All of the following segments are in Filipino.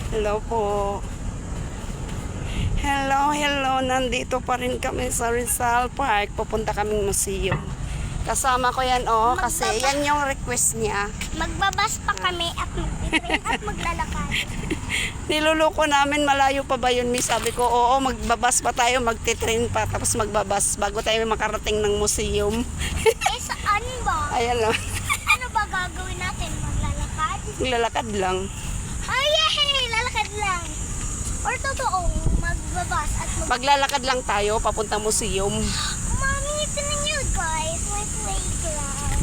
Hello po. Hello. Nandito pa rin kami sa Rizal Park. Pupunta kaming museum. Kasama ko yan, kasi yan yung request niya. Magbabas pa kami at mag-train at maglalakad. Niluloko namin, malayo pa ba yun, miss? Sabi ko, oo, magbabas pa tayo, magtitrain pa, tapos magbabas bago tayo makarating ng museum. Saan ba? Ayan lang. Ano ba gagawin natin? Maglalakad? Maglalakad lang. Ay, yay! Lalakad lang. Or totoong magbabas at Maglalakad lang tayo, papunta museum. Mommy, tinan niyo guys, my playground.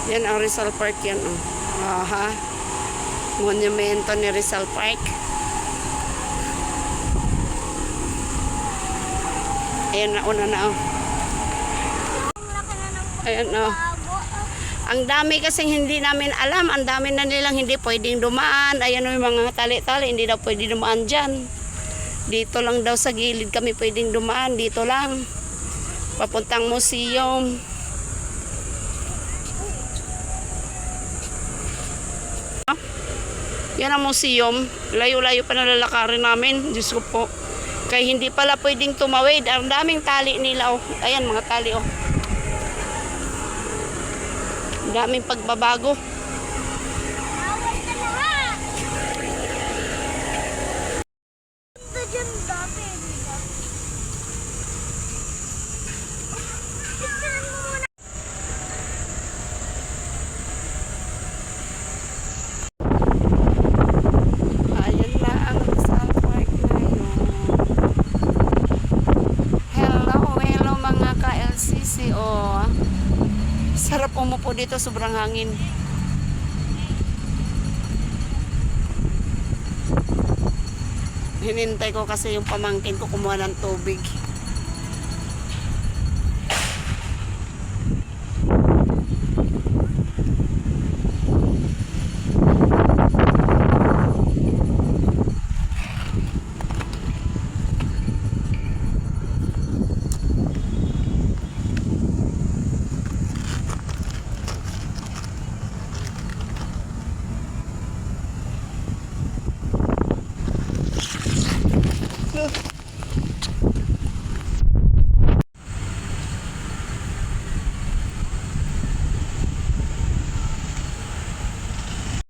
Yan ang Rizal Park yan, Aha. Monumento ni Rizal Park. Ayan na, una na, Ang laki na ng Ayan, bago. Ang dami kasing hindi namin alam. Ang dami na nilang hindi pwedeng dumaan. Ayan yung mga tali-tali. Hindi daw pwede dumaan dyan. Dito lang daw sa gilid kami pwedeng dumaan. Dito lang. Papuntang museum. Yan ang museum. Layo-layo pa nalalakarin namin. Diyos ko po. Kaya hindi pala pwedeng tumawid. Ang daming tali nila. Ayan mga tali. Ang daming pagbabago. Awal na lahat. Ito dyan dati, di ba? Tignan mo muna. Ayan na ang Rizal Park ngayon. Hello mga ka-LCC. Sarap umupo dito, sobrang hangin. Hinintay ko kasi yung pamangkin ko kumuha ng tubig.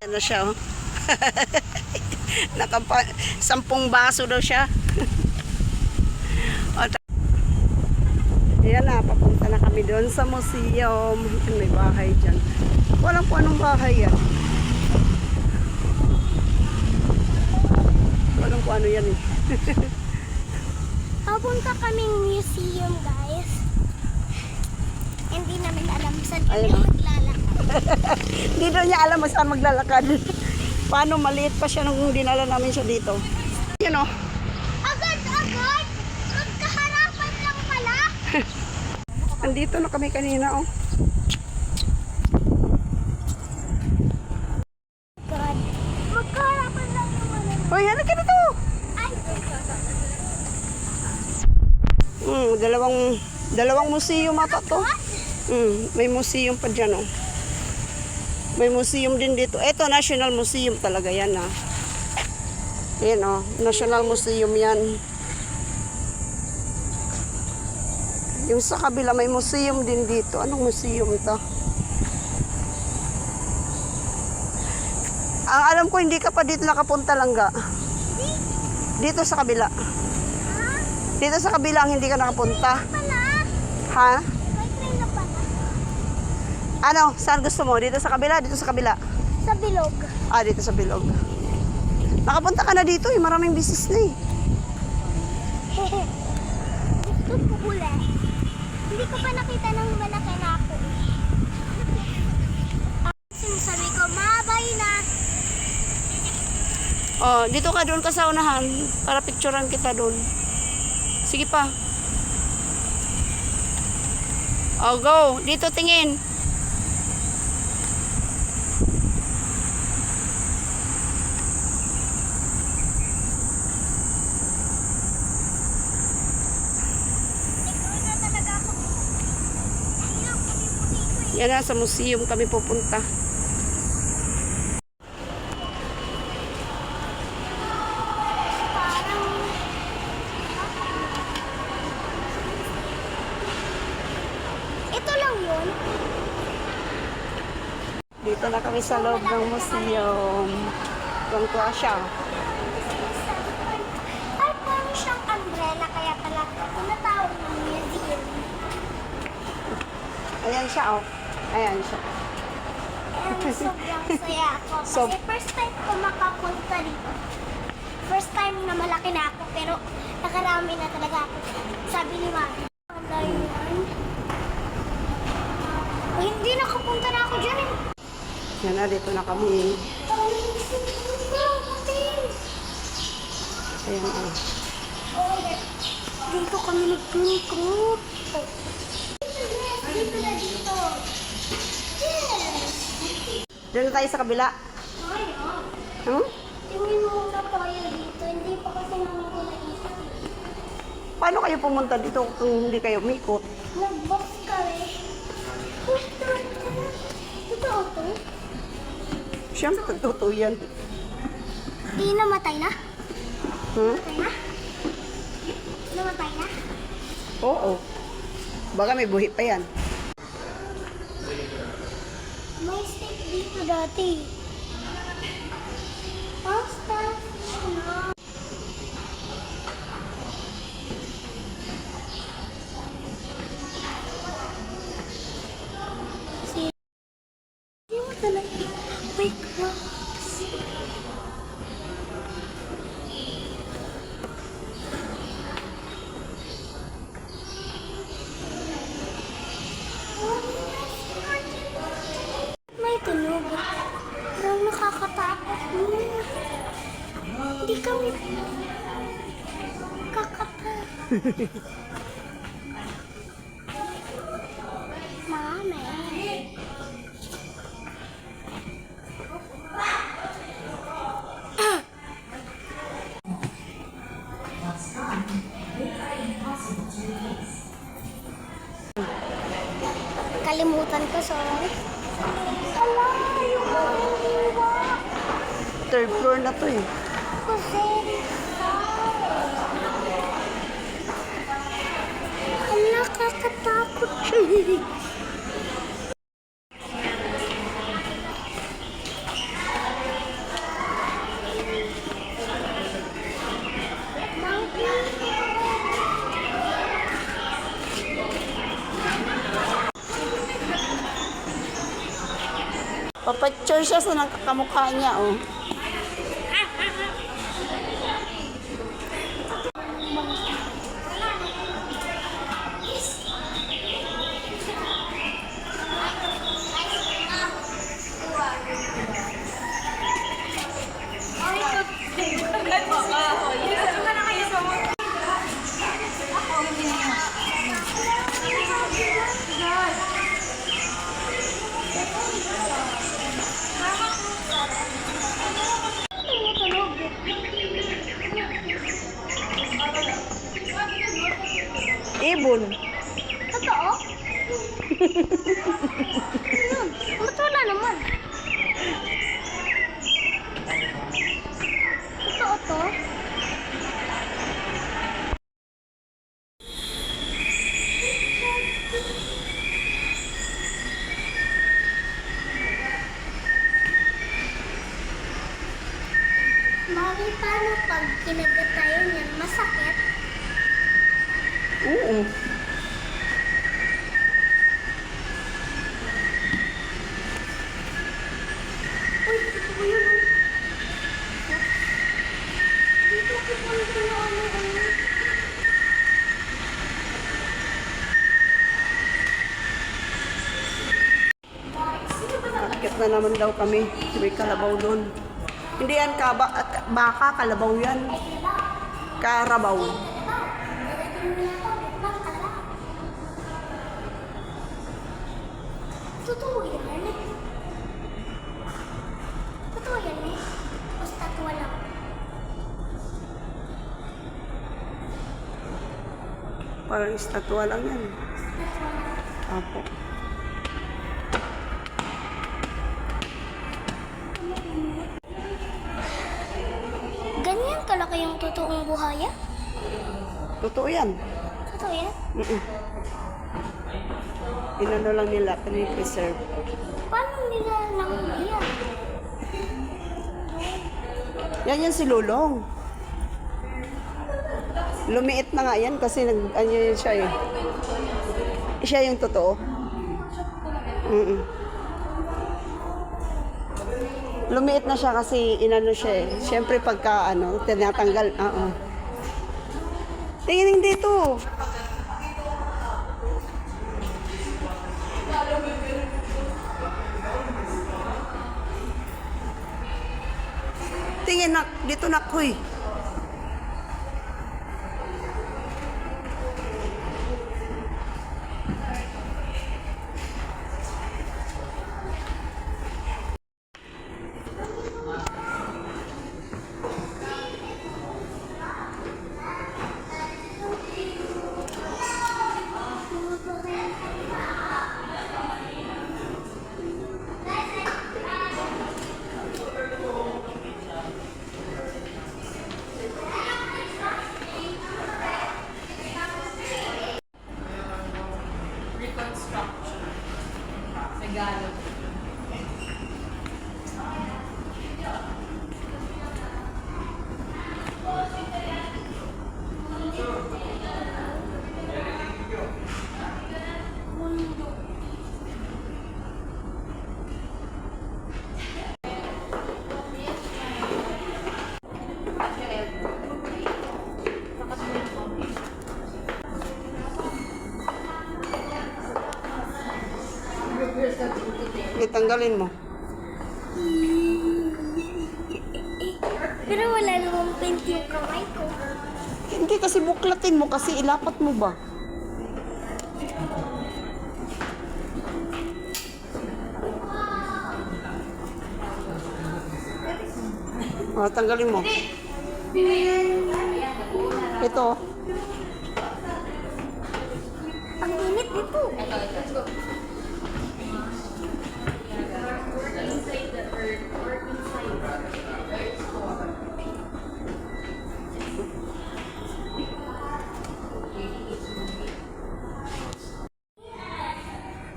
Ano siya, sampung baso daw siya. Ayan na, papunta na kami doon sa museum. May bahay dyan. Walang po anong bahay yan. Walang po ano yan. Papunta kaming museum, guys. Hindi namin alam saan kami Ayun, maglalakad. Hindi daw niya alam saan maglalakad. Paano, maliit pa siya nung dinala namin siya dito. Yun Agad-agad! Magkaharapan lang pala! Andito na kami kanina God. Magkaharapan lang naman. Hoy, ano ka dito? Ay! Dalawang museum ata to. May museum pa dyan, May museum din dito. Ito, National Museum talaga yan, Ayan, National Museum yan. Yung sa kabila, may museum din dito. Anong museum to? Ang alam ko, hindi ka pa dito nakapunta lang, Dito sa kabila. Dito sa kabila ang hindi ka nakapunta. Pala! Ha? May train na pala. Ano? Saan gusto mo? Dito sa kabila? Dito sa kabila? Sa bilog. Dito sa bilog. Nakapunta ka na dito, maraming business na Gusto ko huli. Hindi ko pa nakita ng malaki na ako. Sinasabi ko, mabay na. Dito ka doon ka sa unahan para picturean kita doon. Sige pa. Oh, go. Dito tingin. Nagkaroon na talaga ako. Ayun, puti-puti ko eh. Yan na, sa museum kami pupunta. Parang... Ito lang yun. Dito na kami sa loob ng museum. Tuwang-tuwa siya. Ay, parang siyang umbrella. Kaya pala tinatawag ng museum. Ayan siya, oh. Ayan siya. And sobrang saya ako. So- Kasi first time ko makapunta dito. First time na malaki na ako. Pero nakarami na talaga ako. Sabi ni Mami. Ano yun? Oh, hindi nakapunta na ako dyan eh. Yan na, dito na kami. Ayan, oh. Dito kami nag-group. Dito na dito. Yes! Doon na tayo sa kabila. Ay, Hmm? tingin mo muna tayo dito. Hindi pa kasi naman ko naisip. Paano kayo pumunta dito kung hindi kayo umikot? Nag-box kami. Totoo to? Siyempre, totoo yan. Di namatay na? Hmm? Namatay na? Namatay na? Oo. Baka may buhi pa yan. May steak dito dati. Oh, starfish na. Hindi mo talaga. May crabs. May tunog. Parang nakakatakot. Hindi kami kakatakot. Mami. Kalimutan ko, sorry. Ala, yung kaliwa. Third floor na to eh. Kasi, ala, kakatakot. Papacture siya sa nakakamukha niya, oh. Ibon. Totoo? Yun, ba't wala naman? Totoo to? Mami, paano pag kinagatayan yan? Masakit? Oo. Uy, dito ko yun. Oh. Dito ko pa ito na ano. Akit na naman daw kami. May kalabaw doon. Hindi yan baka, kalabaw yan. Karabaw. Totoo yan? Totoo yan eh? Basta wala. Parang estatwa lang yan. Apo. Ganyan kalaki yung totoong buhaya? Totoo yan. Totoo yan? Mm-mm. Inano lang nila, pinipreserve. Paano nila nahuli yan? Yan si Lulong. Lumiit na nga yan kasi ano yun siya eh. Siya yung totoo. Mm-mm. Lumiit na siya kasi inano siya eh. Siyempre pagka tinatanggal. Tingin dito. Tingin nak, dito nak, huy. Reconstruction. Tagalog. Itanggalin mo. Pero wala namang paint yung kamay ko. Hindi kasi buklatin mo kasi ilapat mo ba? Tanggalin mo. Ito. Ang init nito. Inside the earth or inside the earth's core.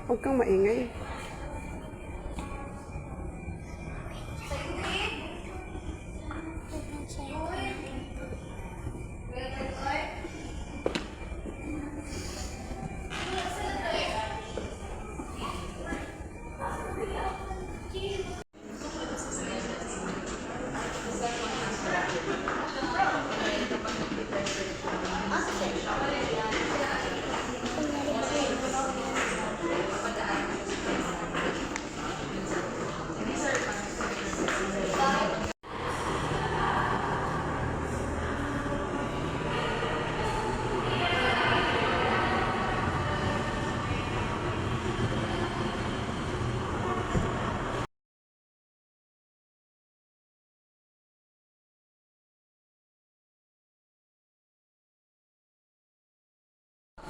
Huwag kang maingay.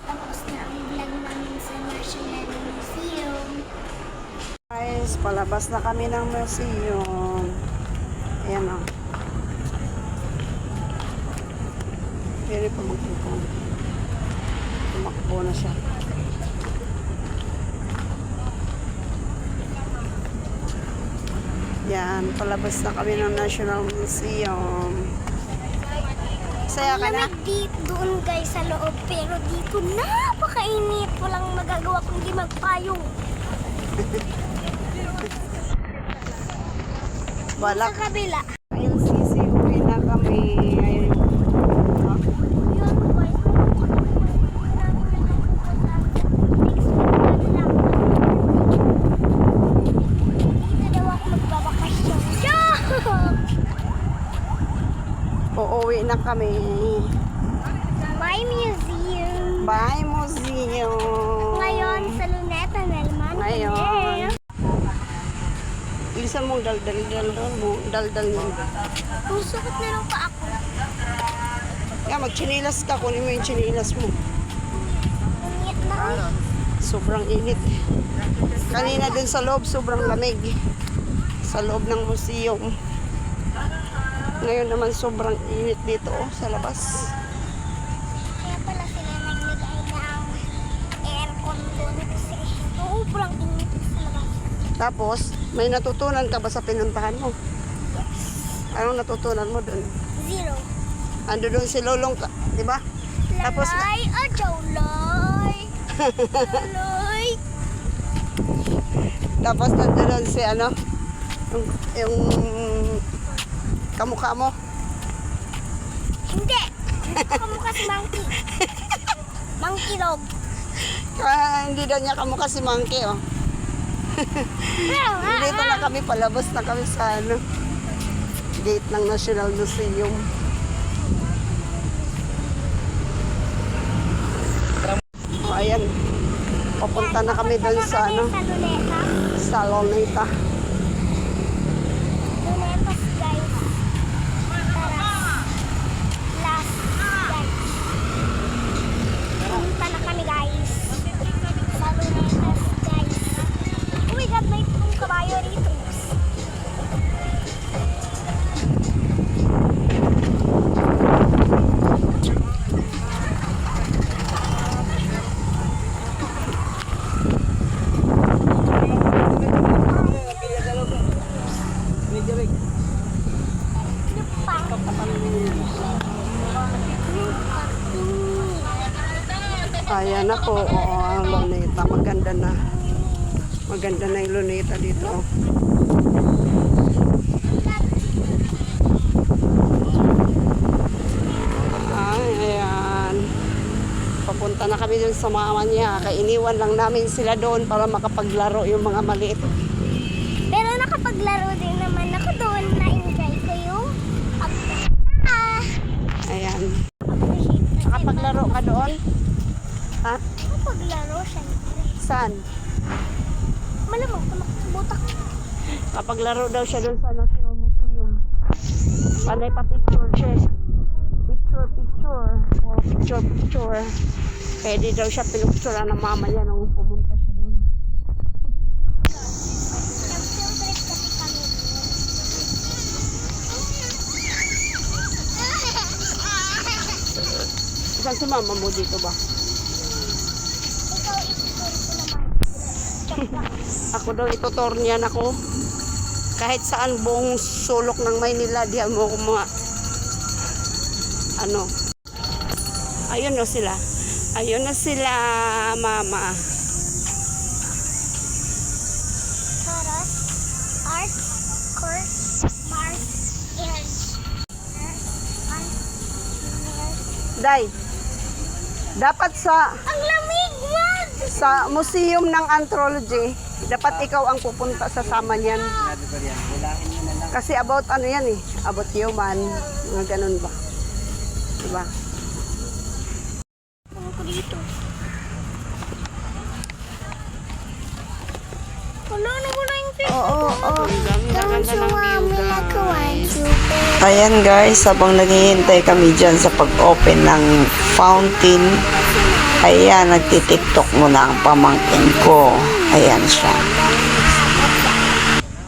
Tapos na ang vlog namin sa National Museum. Guys, palabas na kami ng museum. Ayan o. Pero pamagpupo. Tumakbo na siya. Yan, palabas na kami ng National Museum. Saya ka na? Lamig doon guys sa loob, pero dito napakainit. Walang magagawa kundi magpayong. Balak. Sa kabila. LCC, uwi na kami. Ayun. Ha? Yun guys. Dito daw ako magbabakasyon. Uuwi na kami. My museum. Bye, museum. Ngayon sa Luneta naman. Ngayon. Bisa mong daldal mo. Daldal mo. Kung sakit na lang pa ako. Kaya magchinilas ka. Kunin mo yung chinilas mo. Umiyak na. Sobrang init. Kanina dun sa loob, sobrang lamig. Sa loob ng museum. Ngayon naman sobrang init dito sa labas. Kaya pala sila naglagay ng aircon doon kasi sobrang init sa labas. Tapos, may natutunan ka ba sa pinuntahan mo? Anong natutunan mo dun? Zero. Ando dun si Lolong, di ba? Tapos, Lalay, jawlay. Jawlay. tapos nandun si ano, yung kamukha mo. Hindi. Kamukha si Monkey. Monkey dog. Hindi daw niya kamukha si Monkey, oh. Dito na kami, palabas na kami sa ano, gate ng National Museum. O, ayan. Papunta na kami doon sa ano, Sa Luneta. sa Luneta. Lunetas, guys. Tara. Last, guys. Punta na kami, guys. Sa Lunetas, guys. Oh my God, may itong kabayo rito. Ayan ako, oo, ang Luneta. Maganda na. Maganda na yung Luneta dito. Oh. Ay, ayan. Papunta na kami dun sa mama niya. Kainiwan lang namin sila doon para makapaglaro yung mga maliit. Pero nakapaglaro din naman ako doon. Na-enjoy ko yung Ayan. appreciate. Nakapaglaro ka doon? Ha? Nakapaglaro, syempre. Saan? Malamang kung nakabutak. Kapaglaro daw siya doon sa National Museum. Panay pa picture siya. Picture. Oh, picture. Pwede daw siya pinupicturean ng mama niya nung pumunta siya doon. Nag-field trip kasi kami. Saan si mama mo dito ba? Ikaw, itutur ko naman. Ako daw itutor niyan ako. Kahit saan buong sulok ng Maynila, diyan mo ko mga ano. Ayun na sila. Ayun na sila, mama. Taras, art, course, Mars, air. Day, dapat Ang lamig, wag! sa museum ng anthropology, dapat ikaw ang pupunta sa sama niyan. Kasi about ano yan eh, about human, mga ganun ba? Diba? Ano ko dito? Wala na ko na yung fish. Don't you want me like a one, two, Ayan guys, habang naghihintay kami dyan sa pag-open ng fountain, ayan, nagtitiktok muna ang pamangkin ko. Ayan siya.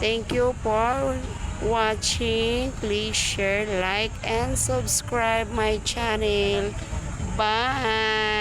Thank you for watching. Please share, like, and subscribe my channel. Bye!